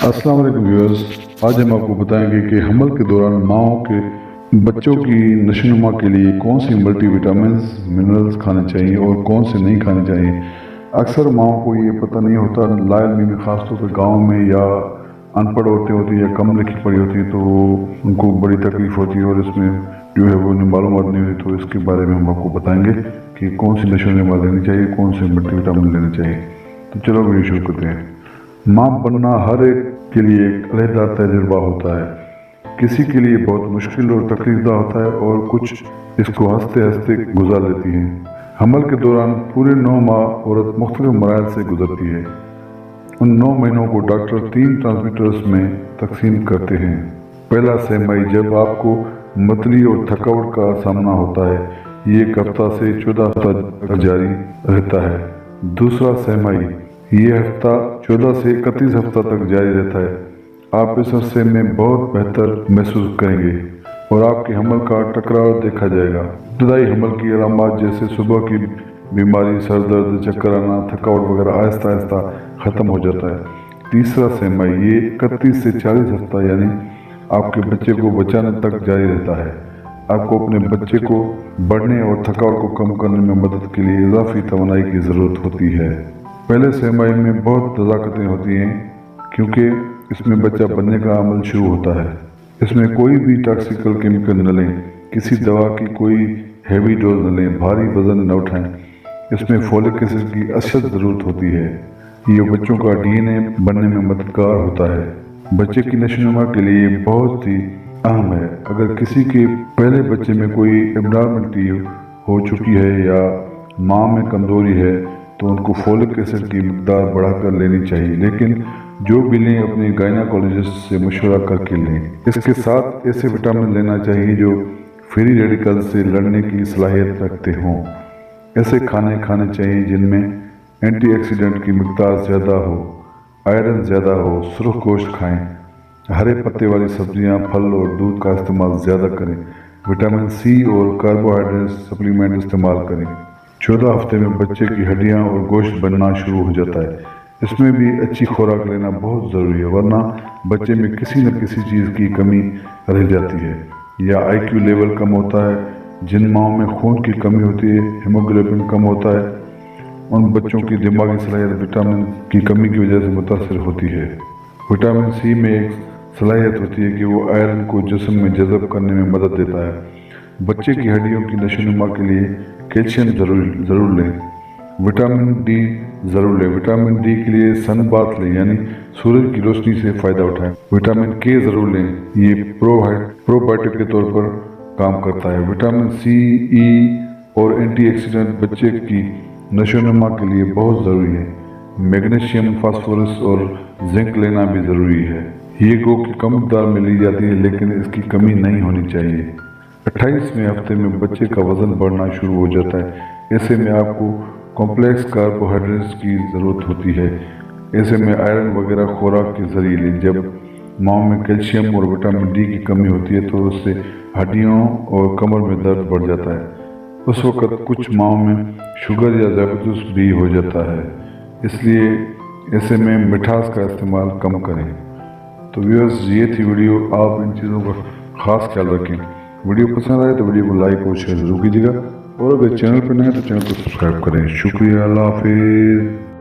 अस्सलाम वालेकुम व्यूअर्स। आज हम आपको बताएंगे कि हमल के दौरान माओं के बच्चों की नशोनुमा के लिए कौन सी मल्टी विटामिन्स मिनरल्स खाने चाहिए और कौन से नहीं खाने चाहिए। अक्सर माओं को ये पता नहीं होता, लाइल में खासतौर पर गाँव में या अनपढ़ औरतें होती है या कम लिखी पढ़ी होती है, तो उनको बड़ी तकलीफ होती है और इसमें जो है वो उन्हें मालूमात नहीं होती। तो इसके बारे में हम आपको बताएंगे कि कौन सी नशोनुमा लेनी चाहिए, कौन से मल्टी विटामिन लेने चाहिए। तो चलो वीडियो शुरू करते हैं। माँ बनना हर एक के लिए एक अलहदा तजुर्बा होता है। किसी के लिए बहुत मुश्किल और तकलीफदा होता है और कुछ इसको हंसते हंसते गुजार लेती हैं। हमल के दौरान पूरे 9 माह औरत मुख्तलिफ मराहल से गुजरती है। उन 9 महीनों को डॉक्टर 3 ट्रांसमीटर्स में तकसीम करते हैं। पहला सहमाई, जब आपको मतली और थकावट का सामना होता है, ये 1 हफ्ता से 14 हफ्ता जारी रहता है। दूसरा सहमाई, ये हफ्ता 14 से 31 हफ्ता तक जारी रहता है। आप इस अरसे में बहुत बेहतर महसूस करेंगे और आपके हमल का टकराव देखा जाएगा। इब्तदाई हमल की अलामत जैसे सुबह की बीमारी, सर दर्द, चक्कर आना, थकावट वगैरह आहिस्ता आहिस्ता ख़त्म हो जाता है। तीसरा सहमाई, ये 31 से 40 हफ्ता यानी आपके बच्चे को बचाने तक जारी रहता है। आपको अपने बच्चे को बढ़ने और थकावट को कम करने में मदद के लिए इजाफी तवानाई की ज़रूरत होती है। पहले सहमाई में बहुत नज़ाकतें होती हैं क्योंकि इसमें बच्चा बनने का अमल शुरू होता है। इसमें कोई भी टॉक्सिकल केमिकल न लें, किसी दवा की कोई हैवी डोज न लें, भारी वजन न उठाएं। इसमें फोलिक एसिड की अशद ज़रूरत होती है। ये बच्चों का DNA बनने में मददगार होता है। बच्चे की नशोनुमा के लिए बहुत ही अहम है। अगर किसी के पहले बच्चे में कोई एब्नॉर्मलिटी हो चुकी है या माँ में कमजोरी है तो उनको फोलिक एसिड की मिकदार बढ़ाकर लेनी चाहिए, लेकिन जो भी लें अपने गायनाकोलॉजिस्ट से मशवरा करके लें। इसके साथ ऐसे विटामिन लेना चाहिए जो फ्री रेडिकल से लड़ने की सलाहियत रखते हों। ऐसे खाने खाने चाहिए जिनमें एंटीऑक्सीडेंट की मिकदार ज़्यादा हो, आयरन ज़्यादा हो। सुर्ख गोश्त खाएँ, हरे पत्ते वाली सब्जियां, फल और दूध का इस्तेमाल ज़्यादा करें। विटामिन C और कार्बोहाइड्रेट सप्लीमेंट इस्तेमाल करें। 14 हफ्ते में बच्चे की हड्डियां और गोश्त बनना शुरू हो जाता है। इसमें भी अच्छी खुराक लेना बहुत ज़रूरी है, वरना बच्चे में किसी न किसी चीज़ की कमी रह जाती है या IQ लेवल कम होता है। जिन माओं में खून की कमी होती है, हीमोग्लोबिन कम होता है, उन बच्चों की दिमागी सलाहियत विटामिन की कमी की वजह से मुतासर होती है। विटामिन C में एक सलाहियत होती है कि वो आयरन को जिस्म में जज़ब करने में मदद देता है। बच्चे की हड्डियों की नशोनुमा के लिए कैल्शियम ज़रूर लें। विटामिन D ज़रूर लें। विटामिन D के लिए सन बाथ लें, यानी सूरज की रोशनी से फ़ायदा उठाएं। विटामिन K ज़रूर लें, ये प्रोबायोटिक के तौर पर काम करता है। विटामिन C, E और एंटीऑक्सीडेंट बच्चे की नशोनुमा के लिए बहुत ज़रूरी है। मैग्नीशियम, फास्फोरस और जिंक लेना भी ज़रूरी है। ये गो की कम मकदार में ली जाती है, लेकिन इसकी कमी नहीं होनी चाहिए। 28वें हफ्ते में बच्चे का वजन बढ़ना शुरू हो जाता है। ऐसे में आपको कॉम्प्लेक्स कार्बोहाइड्रेट्स की ज़रूरत होती है। ऐसे में आयरन वगैरह खुराक के ज़रिए लें। जब माँ में कैल्शियम और विटामिन D की कमी होती है तो उससे हड्डियों और कमर में दर्द बढ़ जाता है। उस वक़्त कुछ माँ में शुगर या डायबिटीज भी हो जाता है, इसलिए ऐसे में मिठास का इस्तेमाल कम करें। तो व्यूअर्स, ये थी वीडियो। आप इन चीज़ों का ख़ास ख्याल रखें। वीडियो पसंद आए तो वीडियो को लाइक और शेयर ज़रूर कीजिएगा और अगर चैनल पर नए हैं तो चैनल को सब्सक्राइब करें। शुक्रिया, अल्लाह हाफिज़।